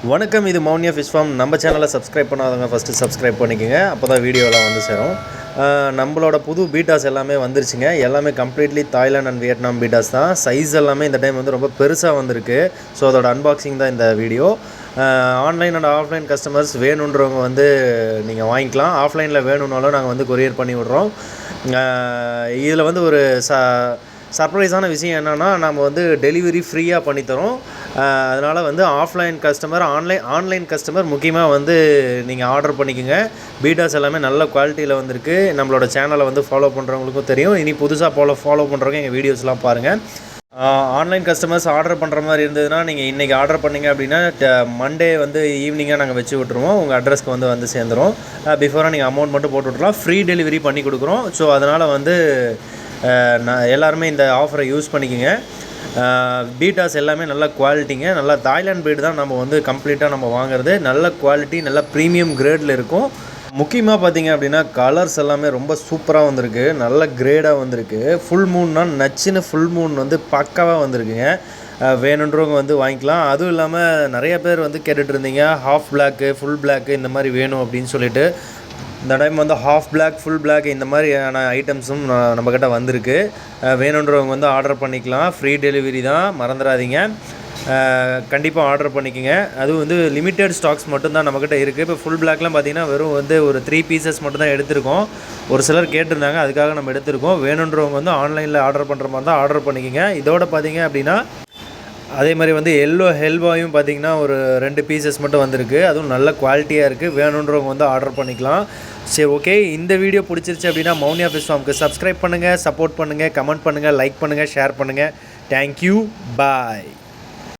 வணக்கம், இது Mouniya fish form. நம்ம சேனலை சப்ஸ்கிரைப் பண்ணாதவங்க ஃபஸ்ட்டு சப்ஸ்கிரைப் பண்ணிக்கோங்க. அப்போ தான் வீடியோலாம் வந்து சேரும். நம்மளோட புது பீட்டாஸ் எல்லாமே வந்துருச்சுங்க. எல்லாமே completely Thailand and Vietnam betas தான். சைஸ் எல்லாமே இந்த டைம் வந்து ரொம்ப பெருசாக வந்திருக்கு. ஸோ அதோட அன்பாக்சிங் தான் இந்த video. Online and offline customers வேணுன்றவங்க வந்து நீங்கள் வாங்கிக்கலாம். ஆஃப்லைனில் வேணும்னாலும் நாங்கள் வந்து கொரியர் பண்ணி விட்றோம். இதில் வந்து ஒரு சர்ப்ரைஸான விஷயம் என்னென்னா, நம்ம வந்து டெலிவரி ஃப்ரீயாக பண்ணித்தரோம். அதனால் வந்து ஆஃப்லைன் கஸ்டமர் ஆன்லைன் கஸ்டமர் முக்கியமாக வந்து நீங்கள் ஆர்டர் பண்ணிக்கோங்க. பீட்டாஸ் எல்லாமே நல்ல குவாலிட்டியில் வந்திருக்கு. நம்மளோட சேனலை வந்து ஃபாலோ பண்ணுறவங்களுக்கும் தெரியும். இனி புதுசாக ஃபாலோ பண்ணுறவங்க எங்கள் வீடியோஸ்லாம் பாருங்கள். ஆன்லைன் கஸ்டமர்ஸ் ஆர்டர் பண்ணுற மாதிரி இருந்ததுன்னா, நீங்கள் இன்றைக்கி ஆர்டர் பண்ணிங்க அப்படின்னா மண்டே வந்து ஈவினிங்காக நாங்கள் வச்சு விட்ருவோம். உங்கள் அட்ரஸ்க்கு வந்து சேர்ந்துடும். பிஃபோராக நீங்கள் அமௌண்ட் மட்டும் போட்டு விட்றலாம். ஃப்ரீ டெலிவரி பண்ணி கொடுக்குறோம். ஸோ அதனால் வந்து எல்லாருமே இந்த ஆஃபரை யூஸ் பண்ணிக்கோங்க. பீட்டாஸ் எல்லாமே நல்ல குவாலிட்டிங்க. நல்லா தாய்லாந்து பீட் தான் நம்ம வந்து கம்ப்ளீட்டாக நம்ம வாங்குறது. நல்ல குவாலிட்டி, நல்ல ப்ரீமியம் கிரேடில் இருக்கும். முக்கியமாக பார்த்தீங்க அப்படின்னா கலர்ஸ் எல்லாமே ரொம்ப சூப்பராக வந்திருக்கு. நல்ல கிரேடாக வந்திருக்கு. ஃபுல் மூன்னா நச்சுன்னு ஃபுல் மூன் வந்து பக்காவாக வந்திருக்குங்க. வேணுன்றவங்க வந்து வாங்கிக்கலாம். அதுவும் இல்லாமல் நிறைய பேர் வந்து கேட்டுட்டு இருந்தீங்க, ஹாஃப் பிளாக்கு ஃபுல் பிளாக்கு இந்த மாதிரி வேணும் அப்படின்னு சொல்லிட்டு. இந்த டைம் வந்து ஹாஃப் பிளாக் ஃபுல் பிளாக் இந்த மாதிரியான ஐட்டம்ஸும் நம்மக்கிட்ட வந்திருக்கு. வேணுன்றவங்க வந்து ஆர்டர் பண்ணிக்கலாம். ஃப்ரீ டெலிவரி தான், மறந்துடாதீங்க. கண்டிப்பாக ஆர்டர் பண்ணிக்கோங்க. அதுவும் வந்து லிமிட்டட் ஸ்டாக்ஸ் மட்டும்தான் நம்மக்கிட்ட இருக்குது. இப்போ ஃபுல் பிளாக்லாம் பார்த்திங்கன்னா வெறும் வந்து ஒரு 3 பீசஸ் மட்டும் தான் எடுத்திருக்கோம். ஒரு சிலர் கேட்டிருந்தாங்க, அதுக்காக நம்ம எடுத்திருக்கோம். வேணுன்றவங்க வந்து ஆன்லைனில் ஆர்டர் பண்ணுற மாதிரி தான் ஆர்டர் பண்ணிக்கோங்க. இதோட பார்த்திங்க அப்படின்னா அதே மாதிரி வந்து எல்லோ ஹெல்வாயும் பார்த்திங்கன்னா ஒரு 2 பீசஸ் மட்டும் வந்திருக்கு. அதுவும் நல்ல குவாலிட்டியாக இருக்குது. வேணுன்றவங்க வந்து ஆர்டர் பண்ணிக்கலாம். சரி, ஓகே. இந்த வீடியோ பிடிச்சிருச்சு அப்படின்னா மௌனியா ஃபிஷ் ஃபார்முக்கு சப்ஸ்கிரைப் பண்ணுங்கள், சப்போர்ட் பண்ணுங்கள், கமெண்ட் பண்ணுங்கள், லைக் பண்ணுங்கள், ஷேர் பண்ணுங்கள். தேங்க்யூ, பாய்.